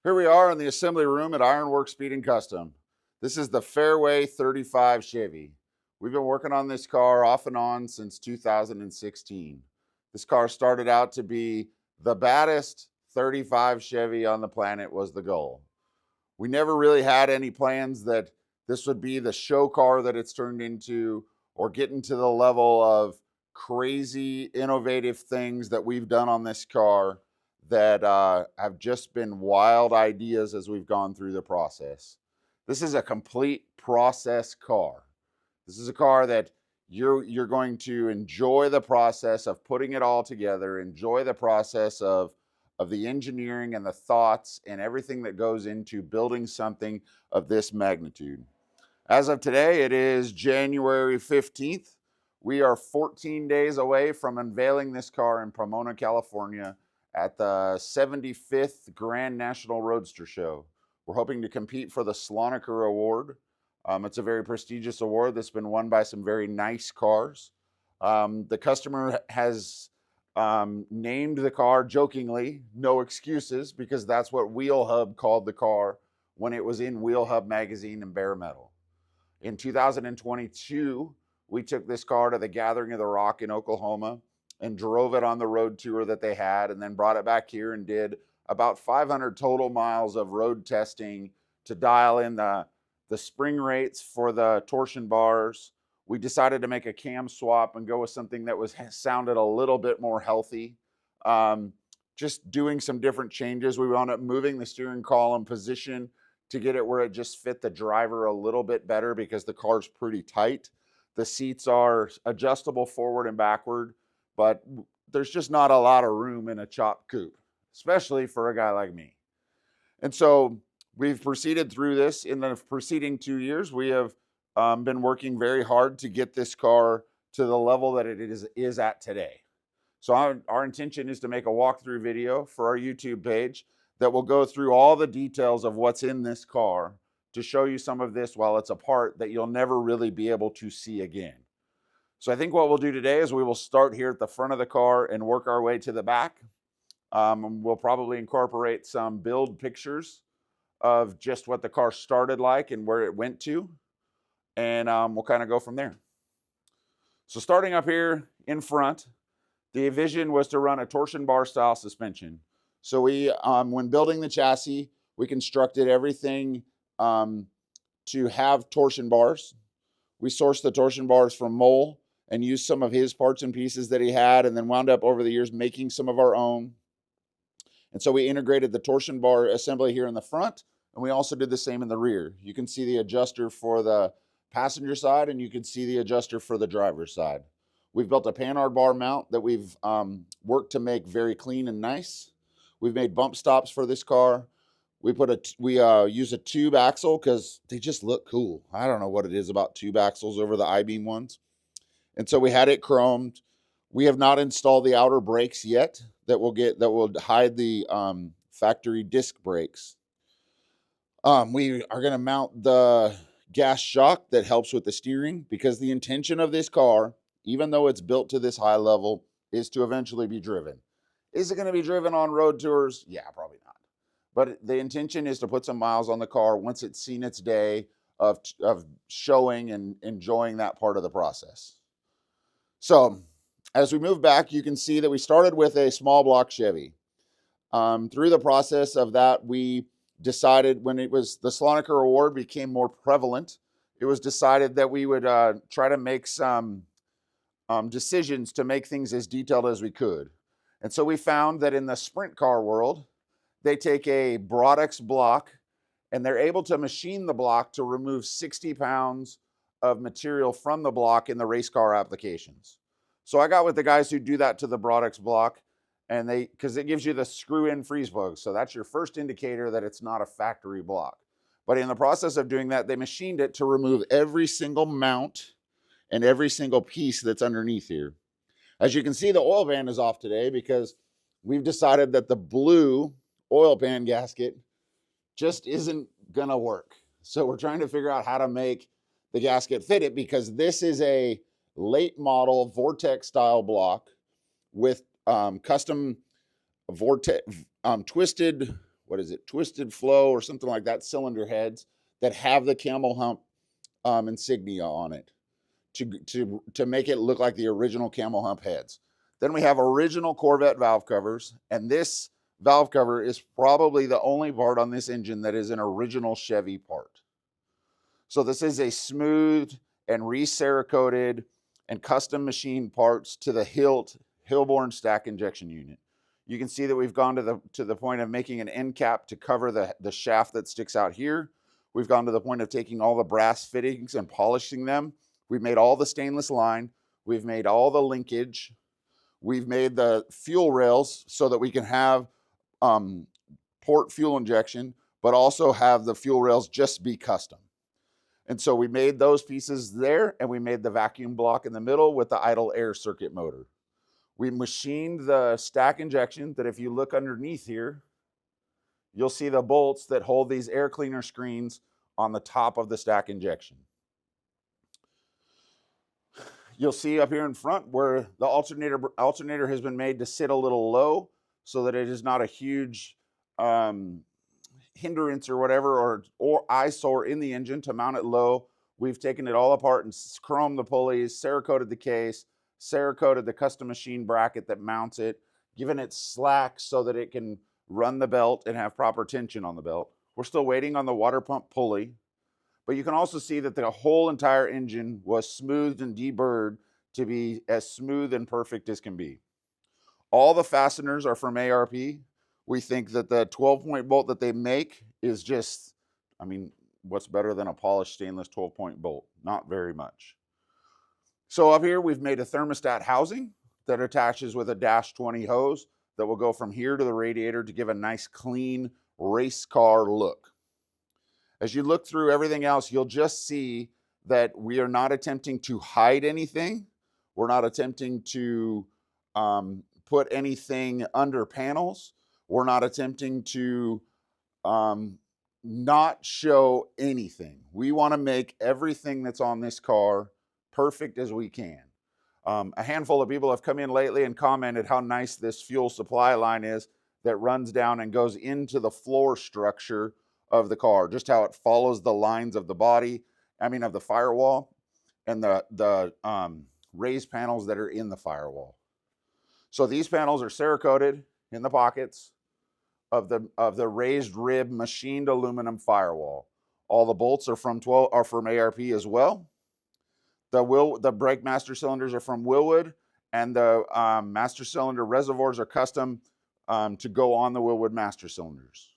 Here we are in the assembly room at Ironworks Speed and Custom. This is the Fairway 35 Chevy. We've been working on this car off and on since 2016. This car started out to be the baddest 35 Chevy on the planet was the goal. We never really had any plans that this would be the show car that it's turned into or getting to the level of crazy innovative things that we've done on this car that have just been wild ideas as we've gone through the process. This is a complete process car. This is a car that you're going to enjoy the process of putting it all together, enjoy the process of the engineering and the thoughts and everything that goes into building something of this magnitude. As of today, it is January 15th. We are 14 days away from unveiling this car in Pomona, California at the 75th Grand National Roadster Show. We're hoping to compete for the Slonaker Award. It's a very prestigious award that's been won by some very nice cars. The customer has named the car jokingly, No Excuses, because that's what Wheel Hub called the car when it was in Wheel Hub magazine and bare metal. In 2022, we took this car to the Gathering of the Rock in Oklahoma and drove it on the road tour that they had, and then brought it back here and did about 500 total miles of road testing to dial in the spring rates for the torsion bars. We decided to make a cam swap and go with something that sounded a little bit more healthy. Just doing some different changes. We wound up moving the steering column position to get it where it just fit the driver a little bit better because the car's pretty tight. The seats are adjustable forward and backward, but there's just not a lot of room in a chopped coupe, especially for a guy like me. And so we've proceeded through this. In the preceding 2 years, we have been working very hard to get this car to the level that it is at today. So our intention is to make a walkthrough video for our YouTube page that will go through all the details of what's in this car to show you some of this while it's apart that you'll never really be able to see again. So I think what we'll do today is we will start here at the front of the car and work our way to the back. We'll probably incorporate some build pictures of just what the car started like and where it went to. And we'll kind of go from there. So starting up here in front, the vision was to run a torsion bar style suspension. So we, when building the chassis, we constructed everything to have torsion bars. We sourced the torsion bars from Mole and used some of his parts and pieces that he had, and then wound up over the years making some of our own. And so we integrated the torsion bar assembly here in the front, and we also did the same in the rear. You can see the adjuster for the passenger side, and you can see the adjuster for the driver's side. We've built a Panhard bar mount that we've worked to make very clean and nice. We've made bump stops for this car. We use a tube axle because they just look cool. I don't know what it is about tube axles over the I-beam ones. And so we had it chromed. We have not installed the outer brakes yet that will hide the factory disc brakes. We are going to mount the gas shock that helps with the steering, because the intention of this car, even though it's built to this high level, is to eventually be driven. Is it going to be driven on road tours? Yeah, probably not. But the intention is to put some miles on the car once it's seen its day of showing and enjoying that part of the process. So as we move back, you can see that we started with a small block Chevy. Through the process of that, we decided, when it was the Slonaker Award became more prevalent, it was decided that we would try to make some decisions to make things as detailed as we could. And so we found that in the sprint car world, they take a Brodex block and they're able to machine the block to remove 60 pounds of material from the block in the race car applications. So I got with the guys who do that to the Brodex block, and because it gives you the screw-in freeze plugs. So that's your first indicator that it's not a factory block. But in the process of doing that, they machined it to remove every single mount and every single piece that's underneath here. As you can see, the oil pan is off today because we've decided that the blue oil pan gasket just isn't gonna work. So we're trying to figure out how to make the gasket fit it, because this is a late model Vortex style block with custom Vortex twisted what is it, Twisted Flow or something like that, cylinder heads that have the camel hump insignia on it to make it look like the original camel hump heads. Then we have original Corvette valve covers, and this valve cover is probably the only part on this engine that is an original Chevy part. So this is a smooth and re-cerakoted and custom machined parts to the Hilborn stack injection unit. You can see that we've gone to the point of making an end cap to cover the shaft that sticks out here. We've gone to the point of taking all the brass fittings and polishing them. We've made all the stainless line. We've made all the linkage. We've made the fuel rails so that we can have port fuel injection, but also have the fuel rails just be custom. And so we made those pieces there, and we made the vacuum block in the middle with the idle air circuit motor. We machined the stack injection that if you look underneath here, you'll see the bolts that hold these air cleaner screens on the top of the stack injection. You'll see up here in front where the alternator has been made to sit a little low so that it is not a huge hindrance or whatever or eyesore in the engine. To mount it low, we've taken it all apart and chromed the pulleys, cerakoted the case, cerakoted the custom machine bracket that mounts it, given it slack so that it can run the belt and have proper tension on the belt. We're still waiting on the water pump pulley, but you can also see that the whole entire engine was smoothed and deburred to be as smooth and perfect as can be. All the fasteners are from ARP. We think that the 12-point bolt that they make is just, I mean, what's better than a polished stainless 12-point bolt? Not very much. So up here, we've made a thermostat housing that attaches with a -20 hose that will go from here to the radiator to give a nice, clean race car look. As you look through everything else, you'll just see that we are not attempting to hide anything. We're not attempting to put anything under panels. We're not attempting to not show anything. We want to make everything that's on this car perfect as we can. A handful of people have come in lately and commented how nice this fuel supply line is that runs down and goes into the floor structure of the car, just how it follows the lines of the body, of the firewall, and the raised panels that are in the firewall. So these panels are cerakoted in the pockets of the raised rib machined aluminum firewall. All the bolts are from ARP as well. The brake master cylinders are from Wilwood, and the master cylinder reservoirs are custom to go on the Wilwood master cylinders.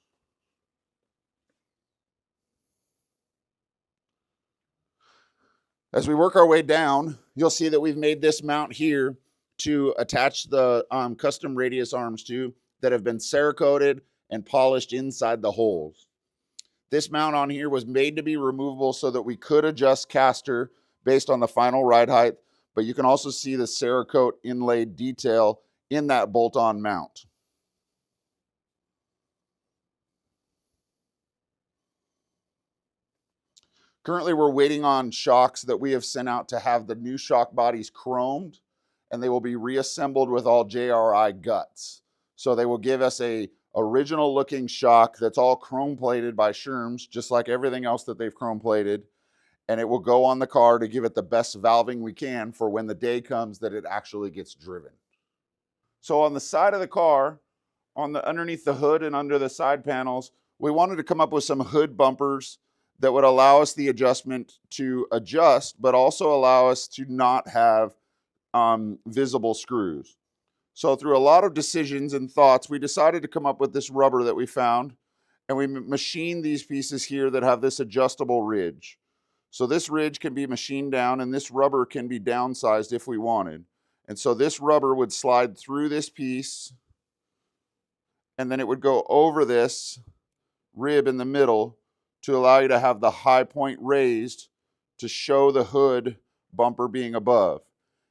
As we work our way down, you'll see that we've made this mount here to attach the custom radius arms to that have been cerakoted and polished inside the holes. This mount on here was made to be removable so that we could adjust caster based on the final ride height, but you can also see the Cerakote inlaid detail in that bolt-on mount. Currently, we're waiting on shocks that we have sent out to have the new shock bodies chromed, and they will be reassembled with all JRI guts. So they will give us a original looking shock that's all chrome plated by Sherms, just like everything else that they've chrome plated. And it will go on the car to give it the best valving we can for when the day comes that it actually gets driven. So on the side of the car, underneath the hood and under the side panels, we wanted to come up with some hood bumpers that would allow us the adjustment to adjust, but also allow us to not have visible screws. So through a lot of decisions and thoughts, we decided to come up with this rubber that we found, and we machined these pieces here that have this adjustable ridge. So this ridge can be machined down, and this rubber can be downsized if we wanted. And so this rubber would slide through this piece, and then it would go over this rib in the middle to allow you to have the high point raised to show the hood bumper being above.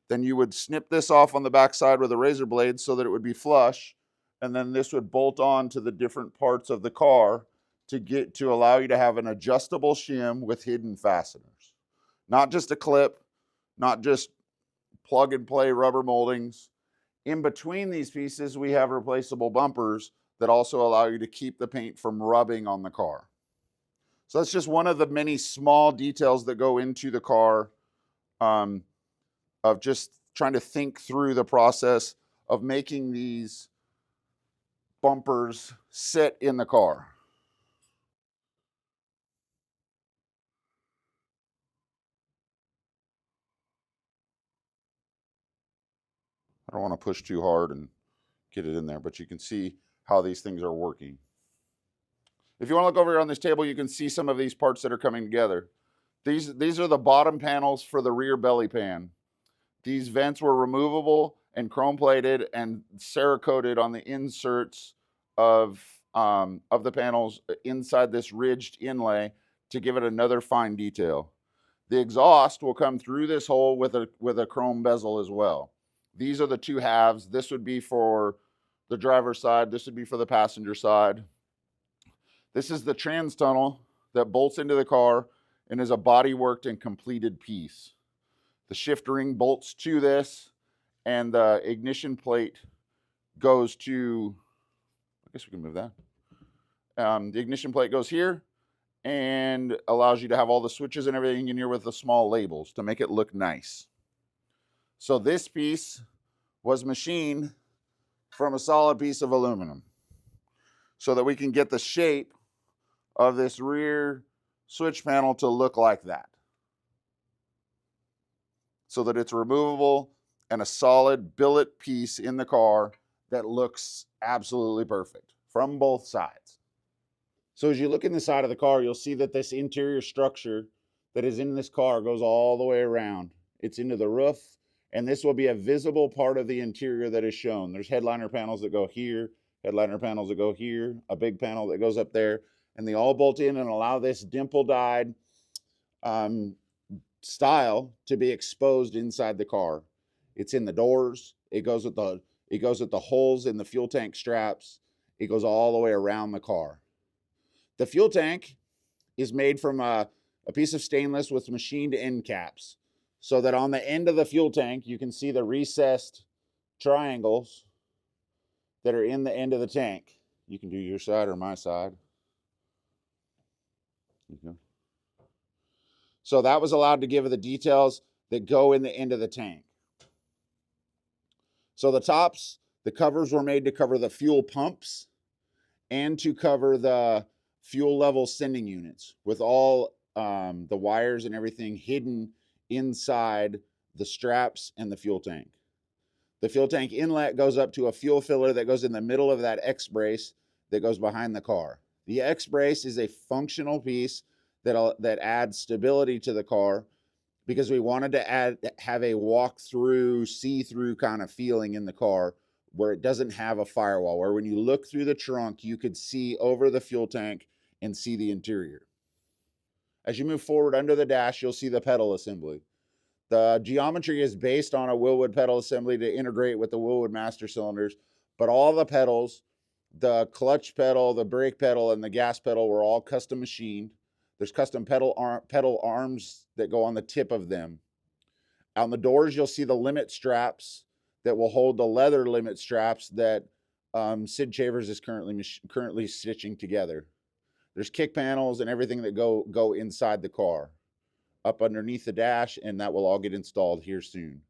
Then you would snip this off on the back side with a razor blade so that it would be flush, and then this would bolt on to the different parts of the car to allow you to have an adjustable shim with hidden fasteners. Not just a clip, not just plug and play rubber moldings. In between these pieces, we have replaceable bumpers that also allow you to keep the paint from rubbing on the car. So that's just one of the many small details that go into the car, of just trying to think through the process of making these bumpers sit in the car. I don't want to push too hard and get it in there, but you can see how these things are working. If you want to look over here on this table, you can see some of these parts that are coming together. These are the bottom panels for the rear belly pan. These vents were removable and chrome plated and Cerakoted on the inserts of the panels inside this ridged inlay to give it another fine detail. The exhaust will come through this hole with a chrome bezel as well. These are the two halves. This would be for the driver's side. This would be for the passenger side. This is the trans tunnel that bolts into the car and is a body worked and completed piece. The shift ring bolts to this, and the ignition plate goes to, I guess we can move that. The ignition plate goes here and allows you to have all the switches and everything in here with the small labels to make it look nice. So this piece was machined from a solid piece of aluminum so that we can get the shape of this rear switch panel to look like that, so that it's removable and a solid billet piece in the car that looks absolutely perfect from both sides. So as you look in the side of the car, you'll see that this interior structure that is in this car goes all the way around. It's into the roof, and this will be a visible part of the interior that is shown. There's headliner panels that go here, headliner panels that go here, a big panel that goes up there, and they all bolt in and allow this dimple-dyed style to be exposed inside the car. It's in the doors. It goes with the holes in the fuel tank straps. It goes all the way around the car. The fuel tank is made from a piece of stainless with machined end caps, so that on the end of the fuel tank you can see the recessed triangles that are in the end of the tank. You can do your side or my side. Okay. So that was allowed to give the details that go in the end of the tank. So the tops, the covers were made to cover the fuel pumps and to cover the fuel level sending units, with all the wires and everything hidden inside the straps and the fuel tank. The fuel tank inlet goes up to a fuel filler that goes in the middle of that X brace that goes behind the car. The X brace is a functional piece that adds stability to the car, because we wanted to have a walk-through, see-through kind of feeling in the car, where it doesn't have a firewall, where when you look through the trunk, you could see over the fuel tank and see the interior. As you move forward under the dash, you'll see the pedal assembly. The geometry is based on a Wilwood pedal assembly to integrate with the Wilwood master cylinders, but all the pedals, the clutch pedal, the brake pedal, and the gas pedal were all custom machined. There's custom pedal arms that go on the tip of them. On the doors, you'll see the limit straps that will hold the leather limit straps that Sid Chavers is currently stitching together. There's kick panels and everything that go inside the car, up underneath the dash, and that will all get installed here soon.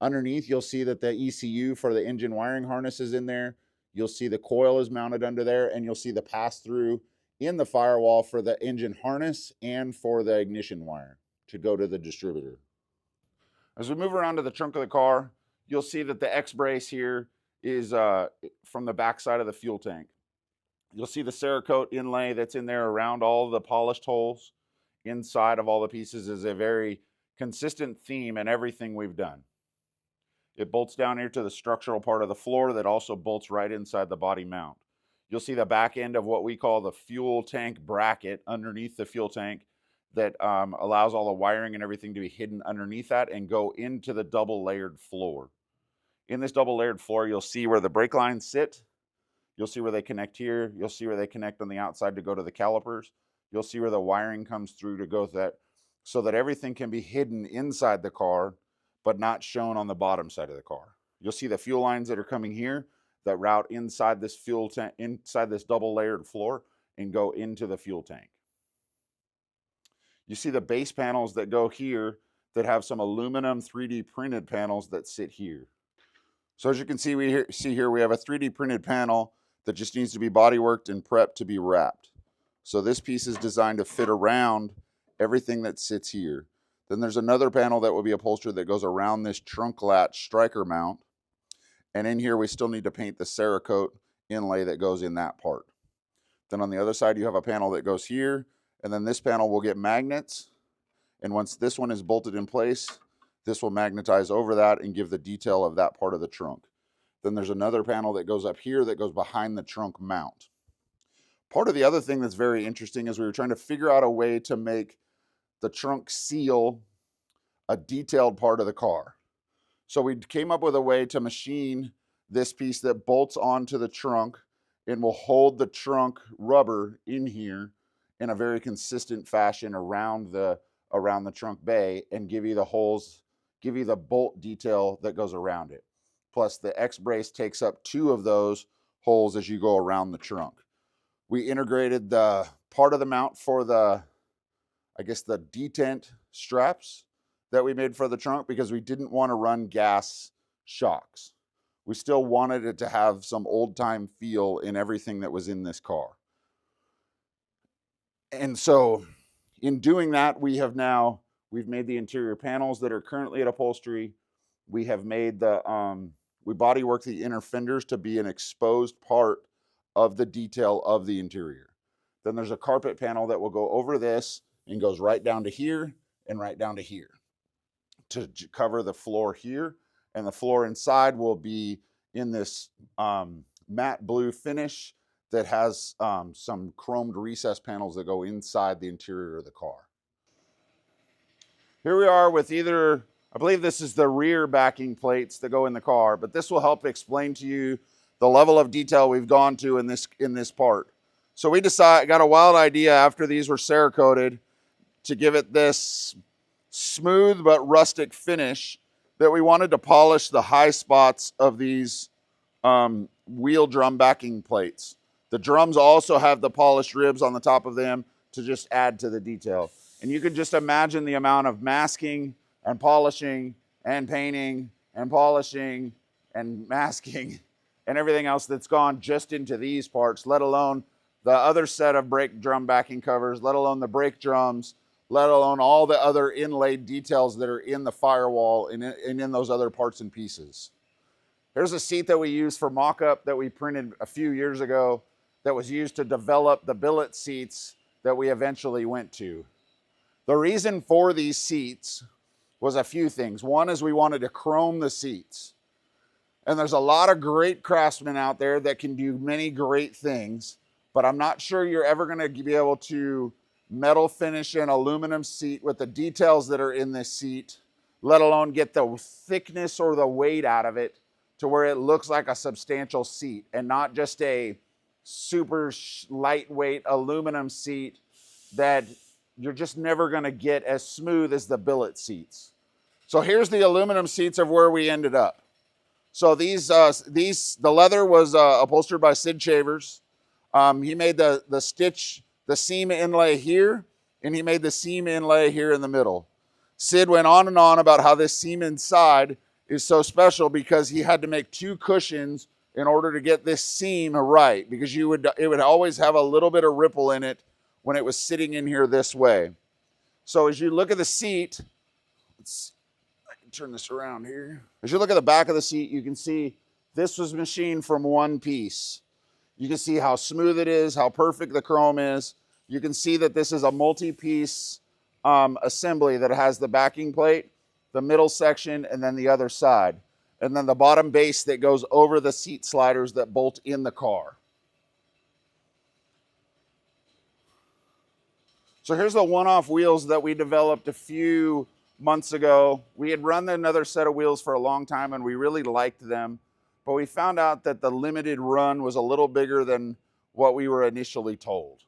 Underneath, you'll see that the ECU for the engine wiring harness is in there. You'll see the coil is mounted under there, and you'll see the pass-through in the firewall for the engine harness and for the ignition wire to go to the distributor. As we move around to the trunk of the car, you'll see that the X brace here is from the back side of the fuel tank. You'll see the Cerakote inlay that's in there around all the polished holes. Inside of all the pieces is a very consistent theme in everything we've done. It bolts down here to the structural part of the floor that also bolts right inside the body mount. You'll see the back end of what we call the fuel tank bracket underneath the fuel tank that allows all the wiring and everything to be hidden underneath that and go into the double layered floor. In this double layered floor, you'll see where the brake lines sit. You'll see where they connect here. You'll see where they connect on the outside to go to the calipers. You'll see where the wiring comes through to go to that, so that everything can be hidden inside the car, but not shown on the bottom side of the car. You'll see the fuel lines that are coming here that route inside this fuel tank, inside this double layered floor, and go into the fuel tank. You see the base panels that go here that have some aluminum 3D printed panels that sit here. So as you can see, we have a 3D printed panel that just needs to be body worked and prepped to be wrapped. So this piece is designed to fit around everything that sits here. Then there's another panel that will be upholstered that goes around this trunk latch striker mount. And in here, we still need to paint the Cerakote inlay that goes in that part. Then on the other side, you have a panel that goes here, and then this panel will get magnets. And once this one is bolted in place, this will magnetize over that and give the detail of that part of the trunk. Then there's another panel that goes up here that goes behind the trunk mount. Part of the other thing that's very interesting is we were trying to figure out a way to make the trunk seal a detailed part of the car. So we came up with a way to machine this piece that bolts onto the trunk and will hold the trunk rubber in here in a very consistent fashion around the trunk bay and give you the holes, give you the bolt detail that goes around it. Plus the X-brace takes up 2 of those holes as you go around the trunk. We integrated the part of the mount for the, I guess, the detent straps that we made for the trunk because we didn't want to run gas shocks. We still wanted it to have some old time feel in everything that was in this car. And so in doing that, we've made the interior panels that are currently at upholstery. We have made we body worked the inner fenders to be an exposed part of the detail of the interior. Then there's a carpet panel that will go over this and goes right down to here and right down to here to cover the floor here. And the floor inside will be in this matte blue finish that has some chromed recess panels that go inside the interior of the car. Here we are with either, I believe this is the rear backing plates that go in the car, but this will help explain to you the level of detail we've gone to in this part. So we got a wild idea after these were Cerakoted to give it this smooth but rustic finish that we wanted to polish the high spots of these wheel drum backing plates. The drums also have the polished ribs on the top of them to just add to the detail. And you can just imagine the amount of masking and polishing and painting and polishing and masking and everything else that's gone just into these parts, let alone the other set of brake drum backing covers, let alone the brake drums, let alone all the other inlaid details that are in the firewall and in those other parts and pieces. Here's a seat that we used for mock-up that we printed a few years ago that was used to develop the billet seats that we eventually went to. The reason for these seats was a few things. One is we wanted to chrome the seats. And there's a lot of great craftsmen out there that can do many great things, but I'm not sure you're ever going to be able to metal finish an aluminum seat with the details that are in this seat, let alone get the thickness or the weight out of it to where it looks like a substantial seat and not just a super lightweight aluminum seat that you're just never going to get as smooth as the billet seats. So here's the aluminum seats of where we ended up. So the leather was upholstered by Sid Shavers. He made the seam inlay here, and he made the seam inlay here in the middle. Sid went on and on about how this seam inside is so special because he had to make 2 cushions in order to get this seam right, because it would always have a little bit of ripple in it when it was sitting in here this way. So as you look at the seat, I can turn this around here. As you look at the back of the seat, you can see this was machined from one piece. You can see how smooth it is, how perfect the chrome is. You can see that this is a multi-piece assembly that has the backing plate, the middle section, and then the other side. And then the bottom base that goes over the seat sliders that bolt in the car. So here's the one-off wheels that we developed a few months ago. We had run another set of wheels for a long time and we really liked them, but we found out that the limited run was a little bigger than what we were initially told.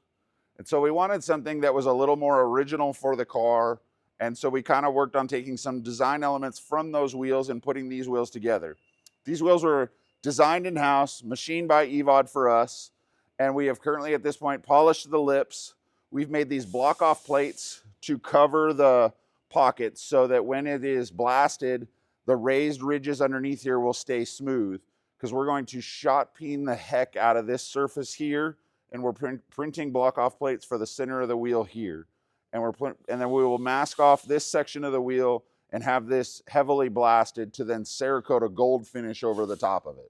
And so we wanted something that was a little more original for the car. And so we kind of worked on taking some design elements from those wheels and putting these wheels together. These wheels were designed in-house, machined by EVOD for us, and we have currently at this point polished the lips. We've made these block-off plates to cover the pockets so that when it is blasted, the raised ridges underneath here will stay smooth, because we're going to shot peen the heck out of this surface here, and we're printing block-off plates for the center of the wheel here. And then we will mask off this section of the wheel and have this heavily blasted to then Cerakote a gold finish over the top of it.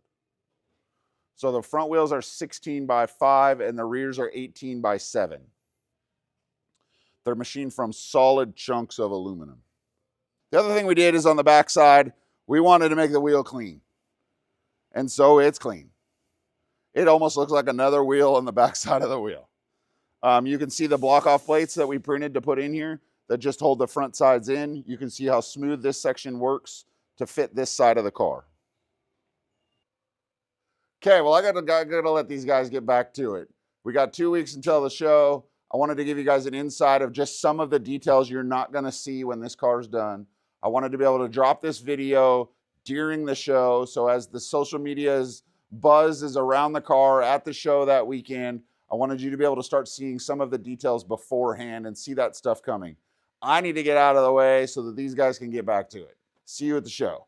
So the front wheels are 16 by 5 and the rears are 18 by 7. They're machined from solid chunks of aluminum. The other thing we did is on the back side, we wanted to make the wheel clean. And so it's clean. It almost looks like another wheel on the back side of the wheel. You can see the block-off plates that we printed to put in here that just hold the front sides in. You can see how smooth this section works to fit this side of the car. Okay, well, I gotta let these guys get back to it. We got 2 weeks until the show. I wanted to give you guys an insight of just some of the details you're not gonna see when this car's done. I wanted to be able to drop this video during the show, so as the social media's buzz is around the car at the show that weekend, I wanted you to be able to start seeing some of the details beforehand and see that stuff coming. I need to get out of the way so that these guys can get back to it. See you at the show.